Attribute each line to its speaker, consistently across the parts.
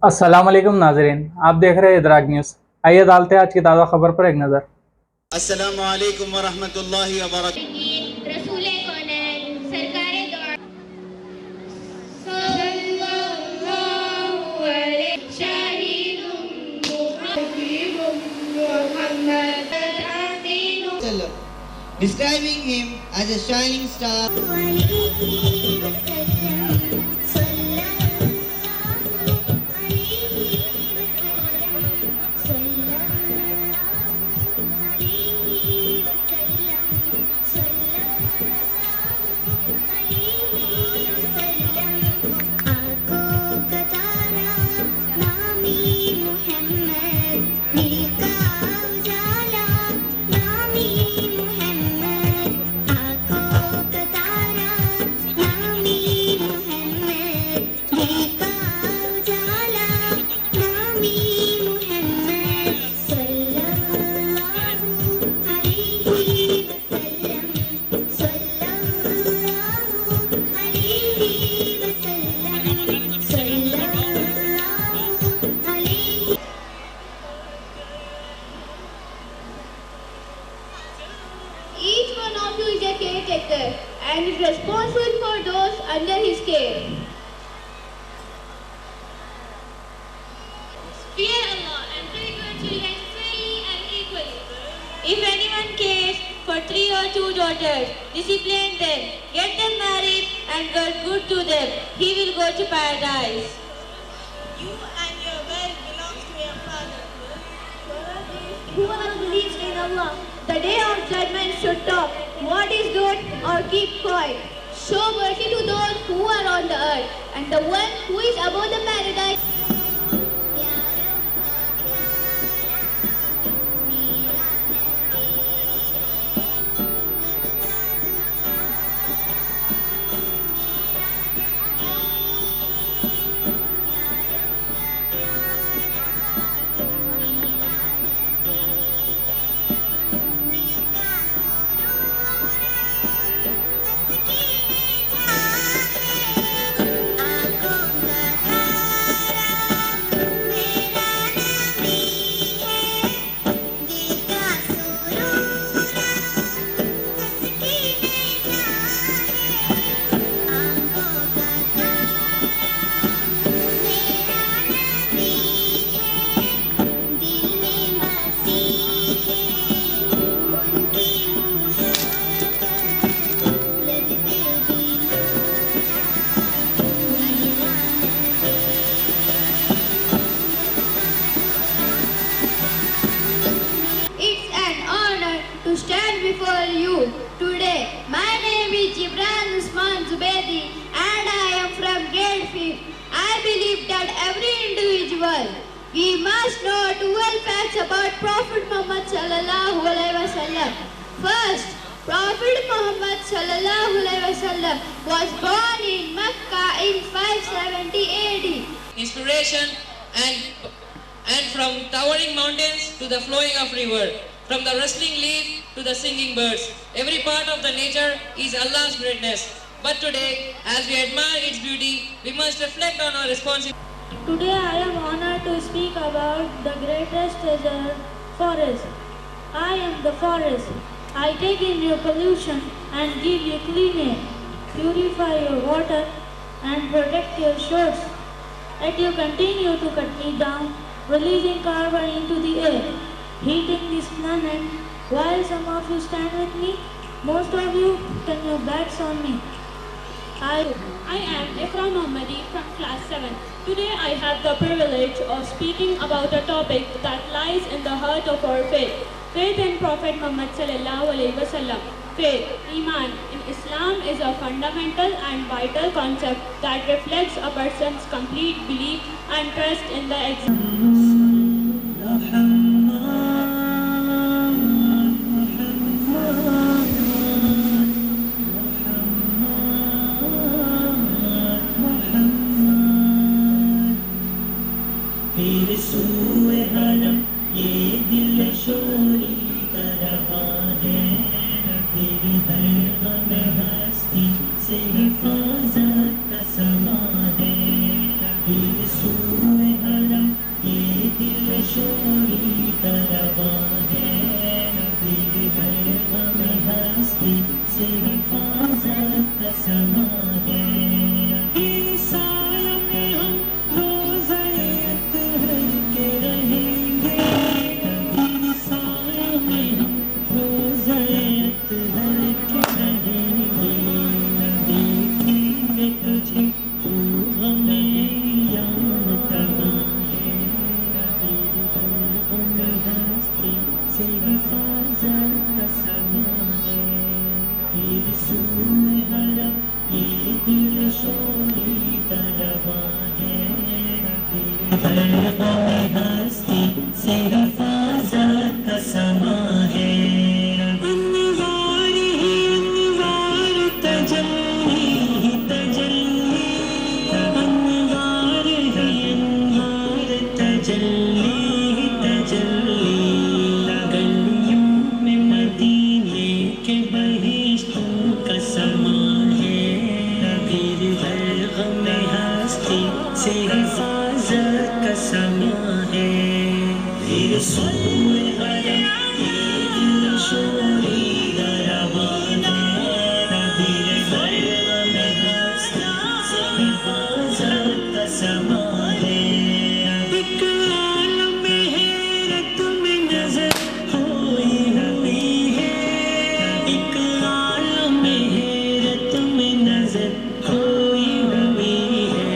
Speaker 1: अस्सलाम वालेकुम नाजरीन, आप देख रहे हैं इदराक न्यूज़। आइए डालते हैं आज की ताज़ा खबर पर एक नज़र।
Speaker 2: अस्सलामु अलैकुम वरहमतुल्लाहि वबरकातुहू।
Speaker 3: रसूले कौनैन सरकारे दो सल्लल्लाहु अलैहि शाहिदुम Muhammad आमीनु
Speaker 4: describing him as a shining star.
Speaker 3: Each one of you is a caretaker and is responsible for those under his care. Fear Allah and treat your children fairly and equally. If anyone cares for 3 or 2 daughters, discipline them, get them married and get good to them. He will go to paradise.
Speaker 5: You and your wealth belongs to your father.
Speaker 3: Whoever believes in Allah, the day of judgment should talk what is good or keep quiet. Show mercy to those who are on the earth and the one who is above the paradise. It's an honor to stand before you today. My name is Gibran Usman Zubedi and I am from grade 5. I believe that every individual, we must know 12 facts about Prophet Muhammad sallallahu alaihi wasallam. First, Prophet Muhammad sallallahu alaihi wasallam was born in Mecca in 570 AD.
Speaker 6: Inspiration and from towering mountains to the flowing of river, from the rustling leaf to the singing birds. Every part of the nature is Allah's greatness. But today, as we admire its beauty, we must reflect on our responsibility.
Speaker 7: Today I am honored to speak about the greatest treasure, forest. I am the forest. I take in your pollution and give you clean air, purify your water and protect your shores. Yet you continue to cut me down, releasing carbon into the air, heating this planet, while some of you stand with me, most of you turn your backs on me.
Speaker 8: I am Ikra Mohammadi from class 7. Today I have the privilege of speaking about a topic that lies in the heart of our faith. Faith in Prophet Muhammad sallallahu alaihi wasallam. Faith, Iman, in Islam is a fundamental and vital concept that reflects a person's complete belief and trust in the
Speaker 9: फिर सूए हरम ये दिल शोरी कर रहा है, तेरी हर गम हस्ती से हिफाजत का समा है। फिर सूए हरम समा है। तेरे साया में हम रोज़ाए अतहर के रहेंगे, तेरे साया में हम रोज़ाए अतहर के रहेंगे। देखेंगे तुझे तू हमें याद कहाँ है, हमें हंसते से हिफाजत का समा है। फिर सूए हरम ये दिल शोरी दरवा है, फिर हमें हंसते से हिफाजत का समा है। अनवार ही अनवार तजल्ली ही तजल्ली, अनवार ही अनवार तजल्ली ही तजल्ली। गलियों में मदीने के बहिश्तों का समा है, फिर हर गम हस्ती से हिफाजत का समा है। फिर सूए हरम ये दिल शोरी दरवा है, फिर हर गम हस्ती से हिफाजत का समा है। एक आलम में हैरत में नजर खोई हुई है, एक आलम में हैरत में नजर खोई हुई है।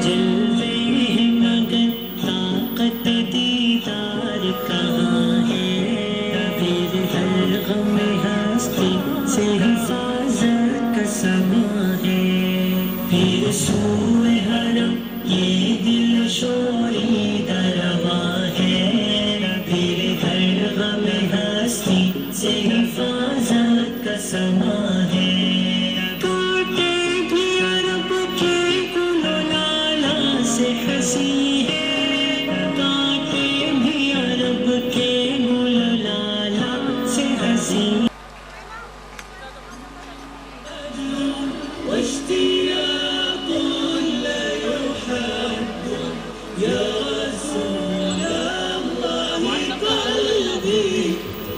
Speaker 9: जलवे हैं मगर ताकत दीदार कहाँ है, फिर हर गम हस्ती से हिफाजत का समा है। फिर सूए हरम ये दिल शोरी दरवा है, फिर हर गम हस्ती से हिफाजत का समा है। कांटे भी अरब के गुलो लाला से हंसी है, कांटे भी अरब के गुलो लाला से हंसी। واشتياق لا يحد يا رسول الله قلبي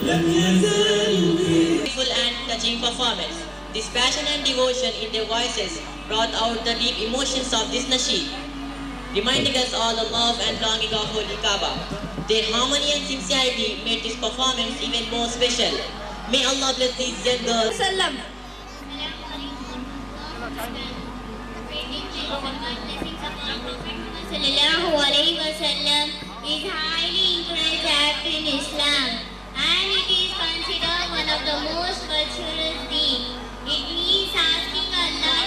Speaker 9: لم يزل
Speaker 6: Beautiful and touching performance. This passion and devotion in their voices brought out the deep emotions of this nasheed, reminding us all the love and longing of Holy Kaaba. Their harmony and sincerity made this performance even more special. May Allah bless these young girls.
Speaker 3: Sallallahu Alaihi Wasallam is highly encouraged act in Islam, and it is considered one of the most virtuous deeds. It means asking Allah.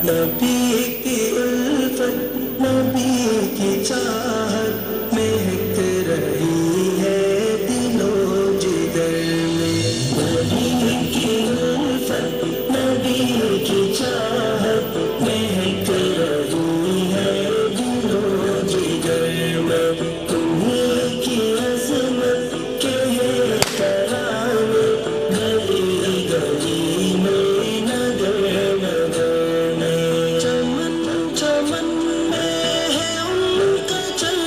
Speaker 9: नबी की उल्फत नबी की चाहत महक रही है दिलों जिगर में। नबी की उल्फत नबी की चाहत महक रही है दिलों जिगर में। तुम्हीं की अज़मत के है तराने गली गली में नगर नगर में। चमन चमन में है उनका चल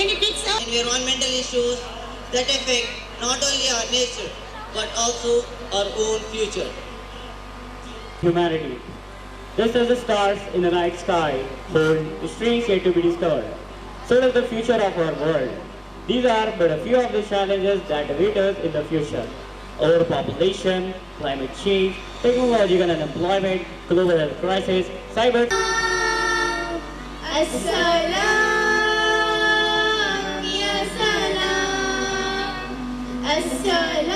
Speaker 5: benefits of
Speaker 4: environmental issues that affect not only our nature but also our own future.
Speaker 9: Humanity. Just as the stars in the night sky hold strings yet to be discovered, so does the future of our world. These are but a few of the challenges that await us in the future. Overpopulation, climate change, technological unemployment, global health crisis, cyber...
Speaker 3: As-salam, ya salam. As-salam,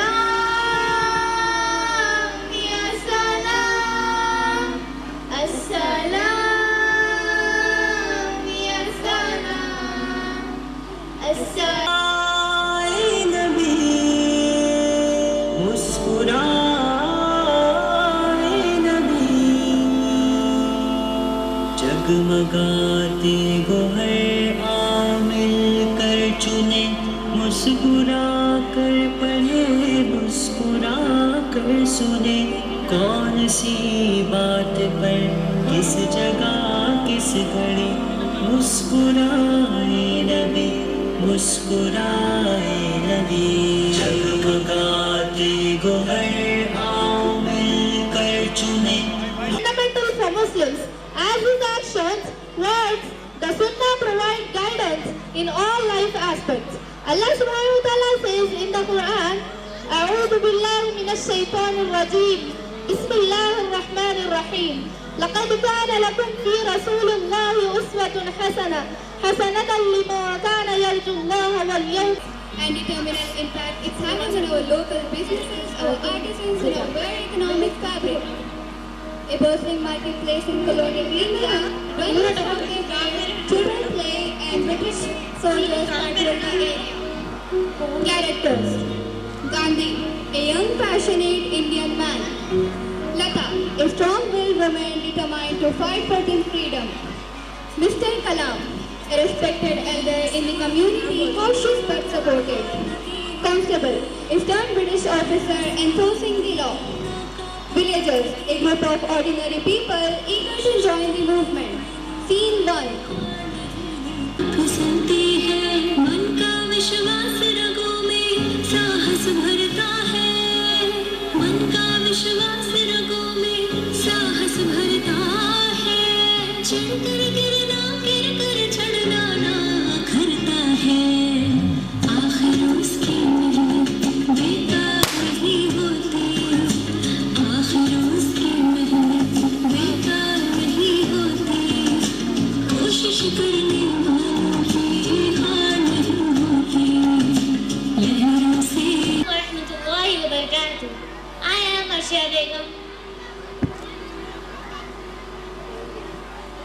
Speaker 3: ya salam. As-salam, ya salam. As-salam.
Speaker 9: जगमगाते Gohar आ मिलकर चुने मुस्कुरा कर पढ़े मुस्कुरा कर सुने कौन सी बात पर किस जगह किस घड़ी मुस्कुराए नबी मुस्कुराए नबी जगमगाते गोहर आ मिलकर चुने
Speaker 3: Fundamental for Muslims. As with actions, words, the Sunnah provide guidance in all life aspects. Allah subhanahu wa ta'ala says in the Quran, A'udhu billahi minash shaitanir rajim. Bismillahir rahmanir rahim. لقد كان لكم في رسول الله أسوة حسنة لمن كان يرجو الله واليوم and determinant impact it's having on our local businesses, our artisans, and our very economic fabric. A bustling marketplace in colonial India, where children play and British soldiers patrol the area. Characters: Gandhi, a young passionate Indian man. Lata, a strong-willed woman determined to fight for their freedom. Mr. Kalam, a respected elder in the community, cautious but supportive. Constable, a stern British officer enforcing the law. Villagers, a group of ordinary people eager to join the movement. Scene 1.
Speaker 10: घुसती है मन का विश्वास रगों में साहस भरता है मन का विश्वास रगों में साहस भरता है चढ़कर गिरना गिर कर चढ़ना ना करता है आखिर उसकी मेहनत बेकार नहीं होती आखिर उसकी मेहनत बेकार नहीं होती कोशिश करने वालों की हार नहीं होती लहरों से
Speaker 3: Warahmatullahi wabarakatuh. I am Arshia Begum.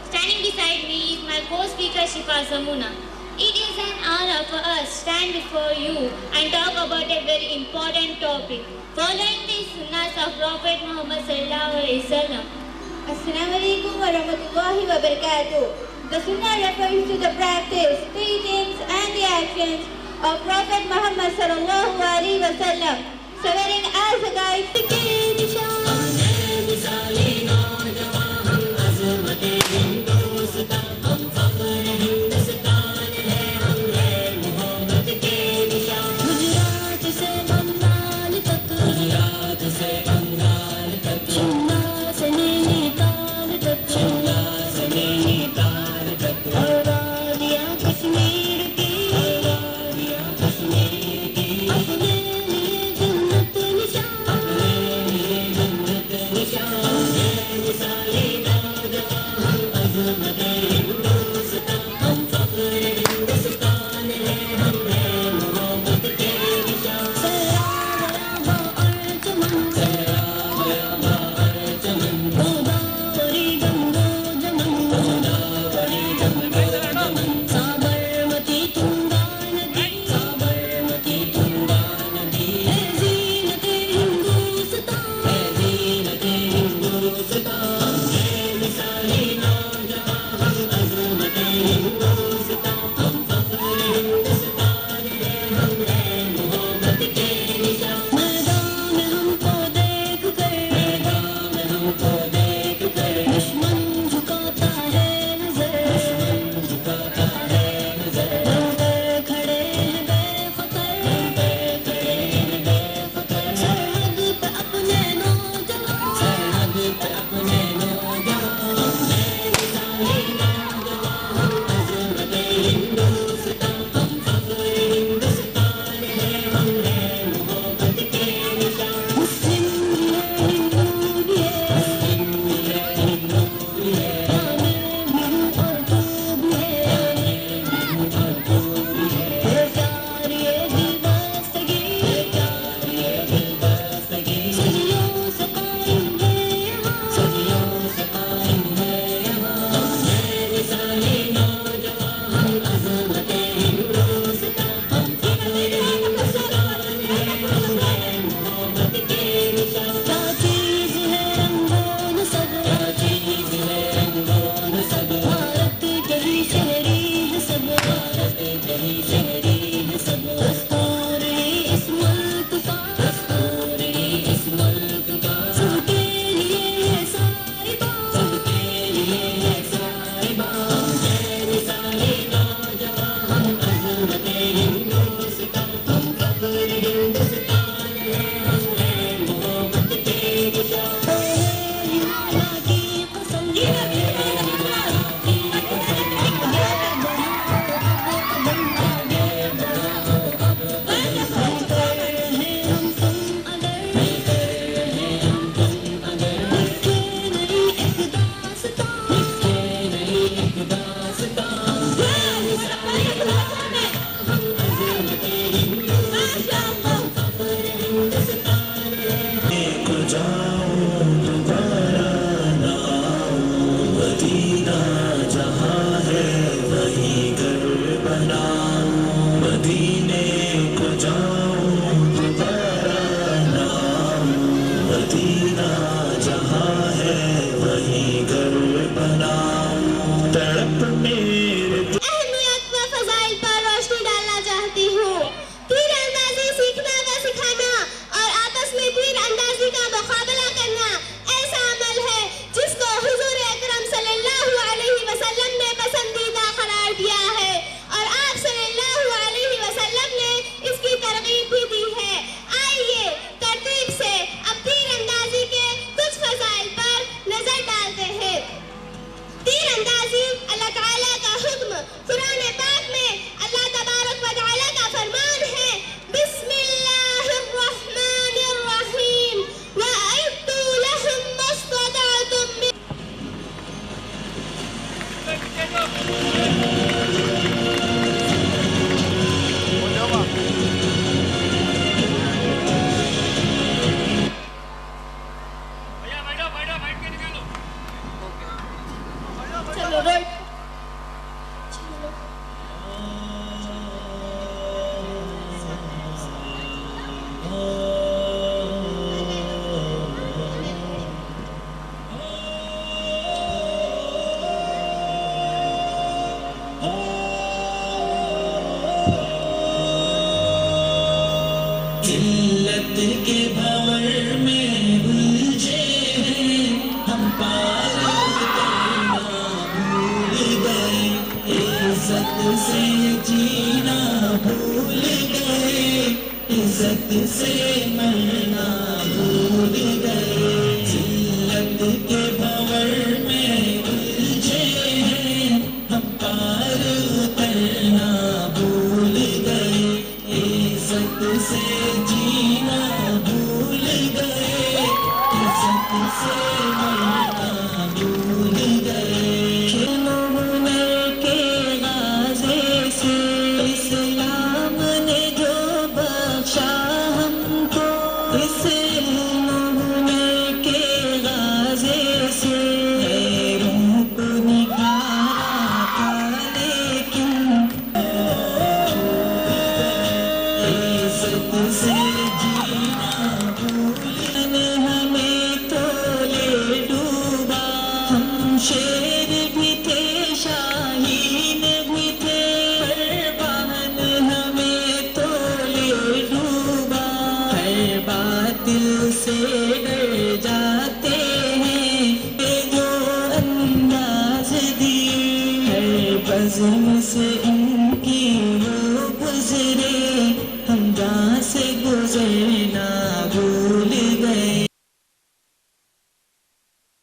Speaker 3: Standing beside me is my co-speaker Shifa Zamuna. It is an honor for us to stand before you and talk about a very important topic, following the sunnahs of Prophet Muhammad sallallahu alaihi wasallam. Assalamu alaikum wa rahmatullahi wa barakatuh. The sunnah refers to the practice, teachings and the actions of Prophet Muhammad sallallahu alaihi wasallam, serving as a guide to right.
Speaker 10: जिल्लत के भंवर में उलझे हैं हम, पार उतरना भूल गए, इज्जत से जीना भूल गए, इज्जत से मरना भूल गए। जिल्लत के भंवर में उलझे हैं हम, पार उतरना भूल गए, इज्जत से जीना भूल गए, इज्जत से मरना भूल गए। हुनर के गाज़े से इस्लाम ने जो बख्शा हमको, इस हुनर के गाज़े से गैरों को निखारा था, लेकिन इज्जत से जीना भूल हमें तो ले डूबा। हम शेर भी थे, शाहीन भी थे, बहन हमें तो ले डूबा। हर बातिल से डर जाते हैं ये जो अंदाज दिए, हर बज़्म से इनकी वो गुजरे, हम जहाँ से गुजरना भूल गए।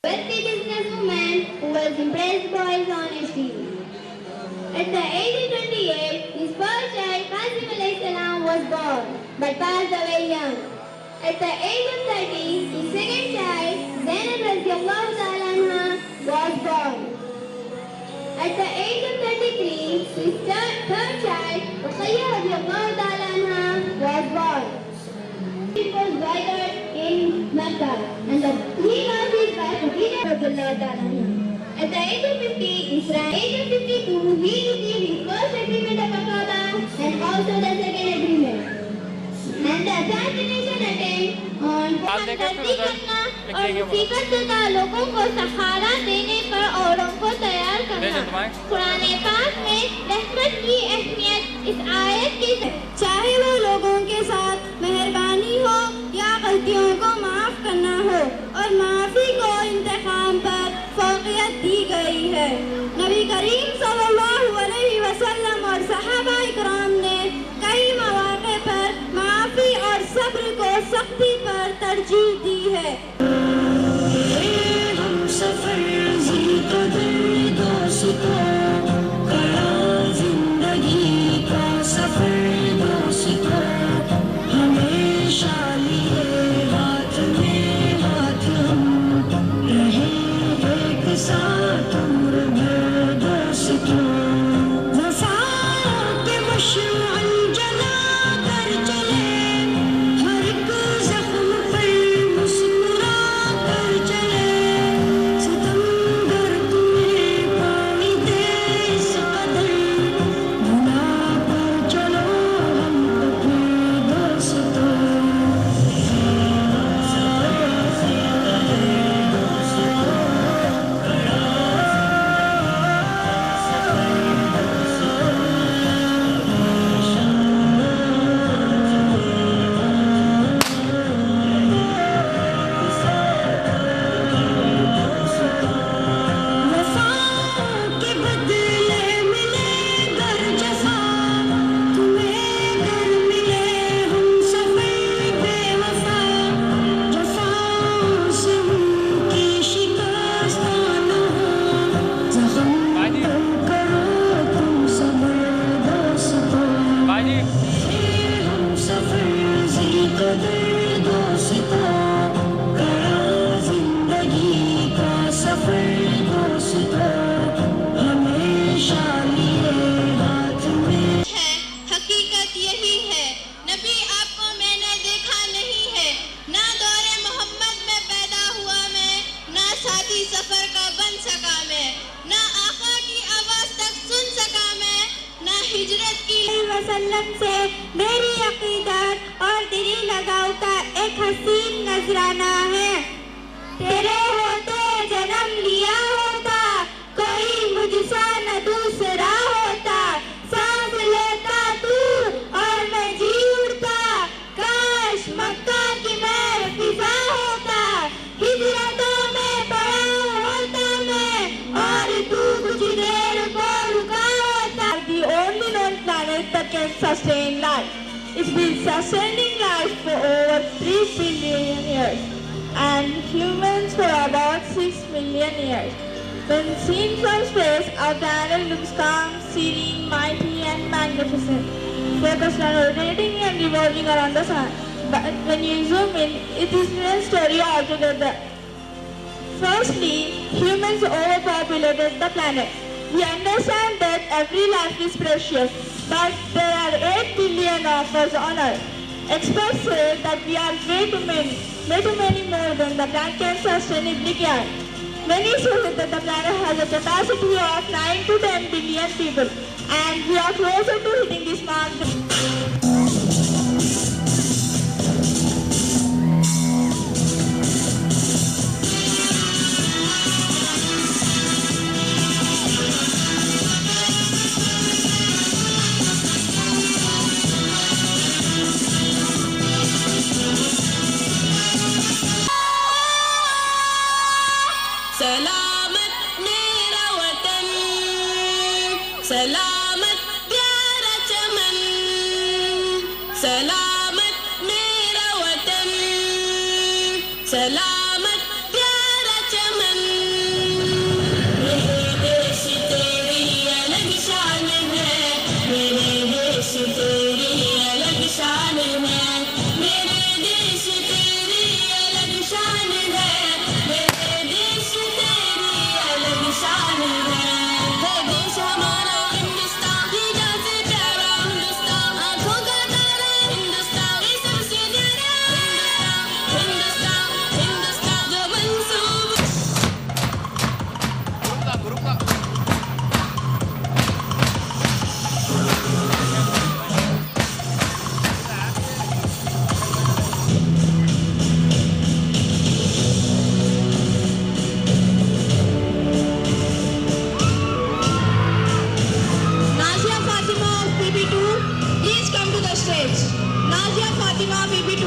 Speaker 3: Wealthy businesswoman who was impressed by his honesty. At the age of 28, his first child, Qasim alayhi salam, was born, but passed away young. At the age of 30, his second child, Zainab radiyallahu ta'ala anha, was born. At the age of 33, his third child, Ruqayyah radiyallahu ta'ala anha, was born. He was buried in Mecca, and he lost his wife, Khadija radiyallahu ta'ala anha. At the age of 50, Israel. At the age of 52, he received his first agreement of Aqaba and also the second agreement. And the assassination attempt on हमदर्दी करना और मुसीबत ज़दा लोगों को सहारा देने पर औरों को तैयार करना। कुरान पाक में रहमत की अहमियत इस आयत की, चाहे वो लोगों के साथ मेहरबानी हो या गलतियों को माफ़ करना हो, और माफ़ी को इंतकाम पर फौक़ियत दी गई है। नबी करीम सल्लल्लाहु अलैहि वसल्लम और सहाबा इकराम ने कई मौक़े पर माफ़ी और सब्र को सख्ती पर तरजीह दी है।
Speaker 10: हम सफर ज़िंदगी दोस्तों, कड़ा जिंदगी का सफर दोस्तों, हमेशा लिए हाथ में हाथ हम रहे एक साथ उम्र भर दोस्तों। वफ़ा के मशअल जला कर चले, हर एक ज़ख्म पर मुस्कुरा कर चले, सितमगर तुम्हें पानी दे इस कदर, भुला कर चलो हम अपने दोस्तों। वफ़ा के बदले मिले गर जफ़ा, तुम्हें गर मिले हम सफ़र बेवफ़ा, जफ़ाओं से उनकी शिकस्त न हो, ज़ख्म करो तुम सब्र दोस्तों। हम सफ़र ज़िक़दर दोस्तों, कड़ा ज़िंदगी का सफ़र दोस्तों, हमेशा लिए हाथ में।
Speaker 3: हकीकत यही है, नबी आपको मैंने देखा नहीं है, ना दौरे मोहम्मद में पैदा हुआ मैं, ना साथी सफर का बन सका मैं, ना आका हिजरत की वसल्लम से मेरी अकीदत और दिली लगाव का एक हसीन नजराना है। तेरे होते जन्म लिया होता, कोई मुझसा न दूसरा होता, सांस लेता तू और मैं जी उड़ता, काश मक्का की मैं फिजा होता, हिजरतों में पड़ा होता मैं और तू कुछ देर को रुका होता। The only known planet that can sustain life. It's been sustaining life for over 3 billion years and humans for about 6 million years. When seen from space, our planet looks calm, serene, mighty and magnificent, focused on rotating and revolving around the sun. But when you zoom in, it is a story altogether. Firstly, humans overpopulated the planet. We understand that every life is precious, but there are 8 billion of us on Earth. Experts say that we are way too many more than the planet can sustainably carry. Many say that the planet has a capacity of 9 to 10 billion people, and we are closer to hitting this mark.
Speaker 10: सलामत मेरा वतन, सलामत प्यारा चमन, सलामत मेरा वतन, सलामत प्यारा चमन। मेरे देश तेरी अलग शान है, मेरे देश तेरी अलग शान है, मेरे देश तेरी अलग शान है, मेरे देश तेरी अलग शान है। वो देश हमारा हिंदुस्तान, हीरा से प्यारा हिंदुस्तान, आँखों का तारा हिंदुस्तान, ये सबसे न्यारा हिंदुस्तान, हिंदुस्तान, हिंदुस्तान जो मंसूब। Nazia Fatima of PB2, please come to the stage. Nazia Fatima, PB2.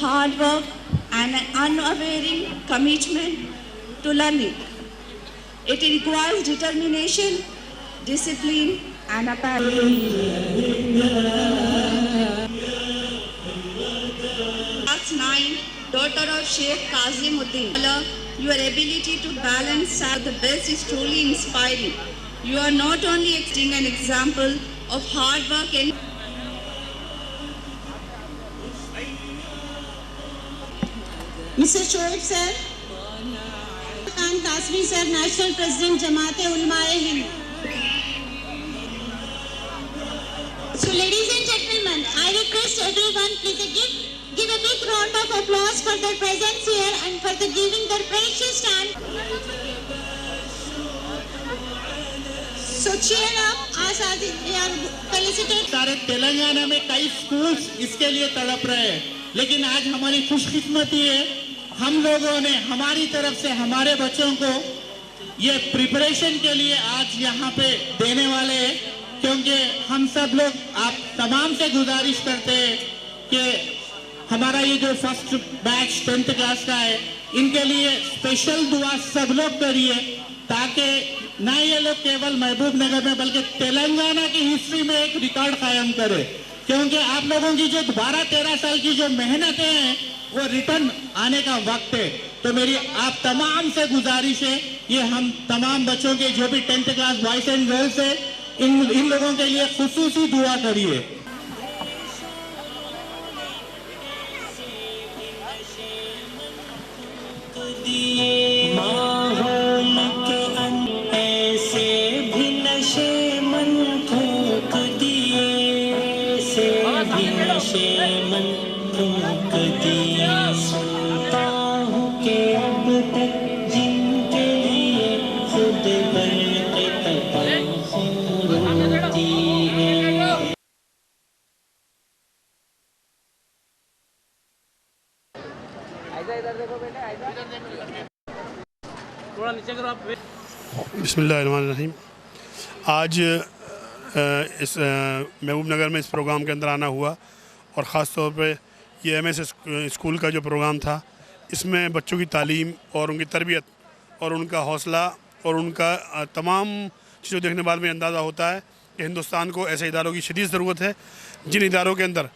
Speaker 3: Hard work and an unwavering commitment to learning. It requires determination, discipline and a passion. Class 9, daughter of Sheikh Kazimuddin. Your ability to balance the best is truly inspiring. You are not only acting an example of hard work and
Speaker 11: Mr. Shoaib sir, Khan Kasmi sir, National President Jamaat-e Ulama-e-Hind. So ladies and gentlemen, I request everyone please give a big round of applause for their presence here and for giving their precious time. So cheer up as our felicitated.
Speaker 2: सारे तेलंगाना में कई schools इसके लिए तड़प रहे हैं, लेकिन आज हमारी खुशकिस्मती है, हम लोगों ने हमारी तरफ से हमारे बच्चों को ये प्रिपरेशन के लिए आज यहाँ पे देने वाले हैं, क्योंकि हम सब लोग आप तमाम से गुजारिश करते हैं कि हमारा ये जो फर्स्ट बैच 10th क्लास का है, इनके लिए स्पेशल दुआ सब लोग करिए, ताकि ना ये लोग केवल महबूब नगर में बल्कि तेलंगाना की हिस्ट्री में एक रिकॉर्ड कायम करे, क्योंकि आप लोगों की जो 12-13 साल की जो मेहनतें हैं वो रिटर्न आने का वक्त है। तो मेरी आप तमाम से गुजारिश है, ये हम तमाम बच्चों के जो भी 10th class boys and girls है, इन लोगों के लिए खुसूसी दुआ करिए।
Speaker 12: बिस्मिल्लाहिर्रहमानिर्रहीम। आज इस महबूब नगर में इस प्रोग्राम के अंदर आना हुआ और ख़ास तौर पे ये एमएस स्कूल का जो प्रोग्राम था, इसमें बच्चों की तालीम और उनकी तरबियत और उनका हौसला और उनका तमाम चीज़ों देखने बाद में अंदाज़ा होता है कि हिंदुस्तान को ऐसे इदारों की शदीद ज़रूरत है जिन इदारों के अंदर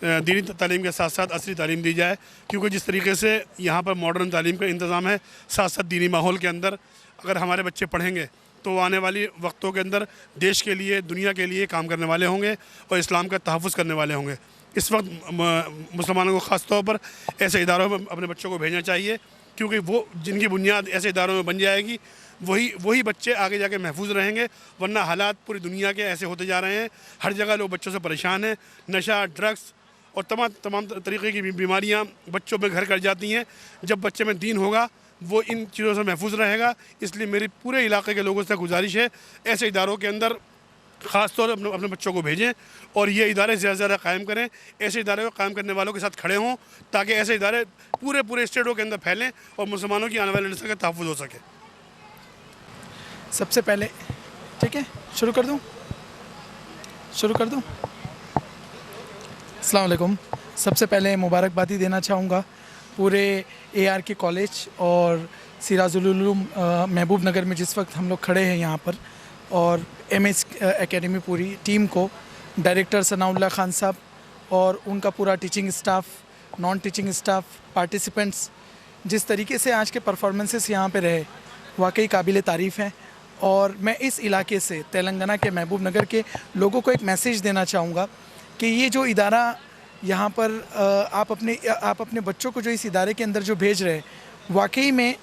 Speaker 12: दीनी तालीम के साथ साथ असली तालीम दी जाए, क्योंकि जिस तरीके से यहाँ पर मॉडर्न तालीम का इंतज़ाम है, साथ साथ दीनी माहौल के अंदर अगर हमारे बच्चे पढ़ेंगे तो आने वाली वक्तों के अंदर देश के लिए, दुनिया के लिए काम करने वाले होंगे और इस्लाम का तहफ़्फ़ुज़ करने वाले होंगे। इस वक्त मुसलमानों को ख़ास तौर पर ऐसे इदारों में अपने बच्चों को भेजना चाहिए, क्योंकि वो जिनकी बुनियाद ऐसे इदारों में बन जाएगी वही बच्चे आगे जाके महफूज रहेंगे, वरना हालात पूरी दुनिया के ऐसे होते जा रहे हैं। हर जगह लोग बच्चों से परेशान हैं, नशा, ड्रग्स और तमाम तरीक़े की बीमारियाँ बच्चों में घर कर जाती हैं। जब बच्चे में दीन होगा वो इन चीज़ों से महफूज रहेगा। इसलिए मेरी पूरे इलाके के लोगों से गुजारिश है, ऐसे इदारों के अंदर ख़ास तौर पर अपने बच्चों को भेजें और ये इदारे ज़्यादा से ज़्यादा कायम करें, ऐसे इदारे को कायम करने वालों के साथ खड़े हों, ताकि ऐसे इदारे पूरे स्टेटों के अंदर फैलें और मुसलमानों की आने वाली नस्ल का तहफ़्फ़ुज़ हो सके।
Speaker 13: सबसे पहले ठीक है, शुरू कर दूँ। अस्सलाम वालेकुम। सबसे पहले मुबारकबादी देना चाहूँगा पूरे ARK कॉलेज और सिराजुल उलूम महबूब नगर में जिस वक्त हम लोग खड़े हैं यहाँ पर, और MS एकेडमी पूरी टीम को, डायरेक्टर सनाउल्लाह खान साहब और उनका पूरा teaching staff, non teaching staff, participants, जिस तरीके से आज के परफॉर्मेंसेस यहाँ पे रहे वाकई काबिल तारीफ़ हैं। और मैं इस इलाके से तेलंगाना के महबूब नगर के लोगों को एक मैसेज देना चाहूँगा कि ये जो इदारा यहाँ पर आप अपने बच्चों को जो इस इदारे के अंदर जो भेज रहे हैं, वाकई में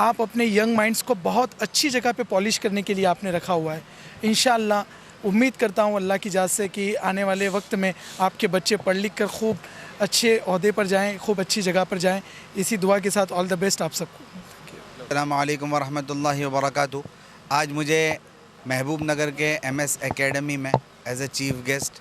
Speaker 13: आप अपने यंग माइंड्स को बहुत अच्छी जगह पे पॉलिश करने के लिए आपने रखा हुआ है। इंशाअल्लाह उम्मीद करता हूँ अल्लाह की जात से कि आने वाले वक्त में आपके बच्चे पढ़ लिख कर खूब अच्छे ओहदे पर जाएँ, खूब अच्छी जगह पर जाएँ। इसी दुआ के साथ ऑल द बेस्ट आप सबको।
Speaker 14: अस्सलामु अलैकुम वरहमतुल्लाहि वबरकातुहू। आज मुझे महबूब नगर के MS एकेडमी में एज ए चीफ गेस्ट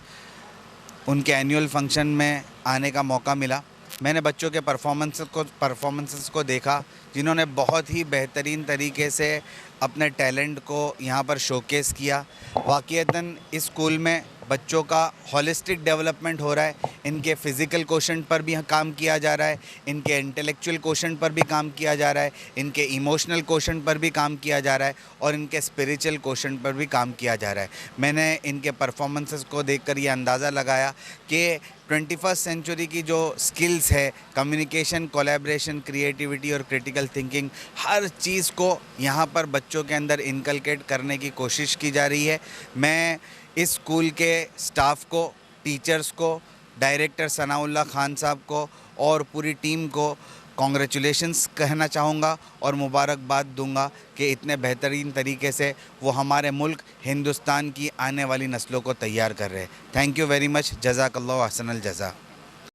Speaker 14: उनके एनुअल फंक्शन में आने का मौका मिला। मैंने बच्चों के परफॉर्मेंसेस को देखा, जिन्होंने बहुत ही बेहतरीन तरीके से अपने टैलेंट को यहाँ पर शोकेस किया। वाक़ईतन इस स्कूल में बच्चों का हॉलिस्टिक डेवलपमेंट हो रहा है। इनके फ़िज़िकल कोशंट पर भी काम किया जा रहा है, इनके इंटेलेक्चुअल कोशंट पर भी काम किया जा रहा है, इनके इमोशनल कोशंट पर भी काम किया जा रहा है और इनके स्पिरिचुअल कोशंट पर भी काम किया जा रहा है। मैंने इनके परफॉर्मेंसेस को देखकर ये अंदाज़ा लगाया कि 21st सेंचुरी की जो स्किल्स है, कम्युनिकेशन, कोलैबोरेशन, क्रिएटिविटी और क्रिटिकल थिंकिंग, हर चीज़ को यहाँ पर बच्चों के अंदर इनकलकेट करने की कोशिश की जा रही है। मैं इस स्कूल के स्टाफ को, टीचर्स को, डायरेक्टर सनाउल्लाह खान साहब को और पूरी टीम को कॉन्ग्रेचुलेशंस कहना चाहूँगा और मुबारकबाद दूंगा कि इतने बेहतरीन तरीके से वो हमारे मुल्क हिंदुस्तान की आने वाली नस्लों को तैयार कर रहे हैं। Thank you very much. जज़ाकल्लाहु अहसनल जज़ा।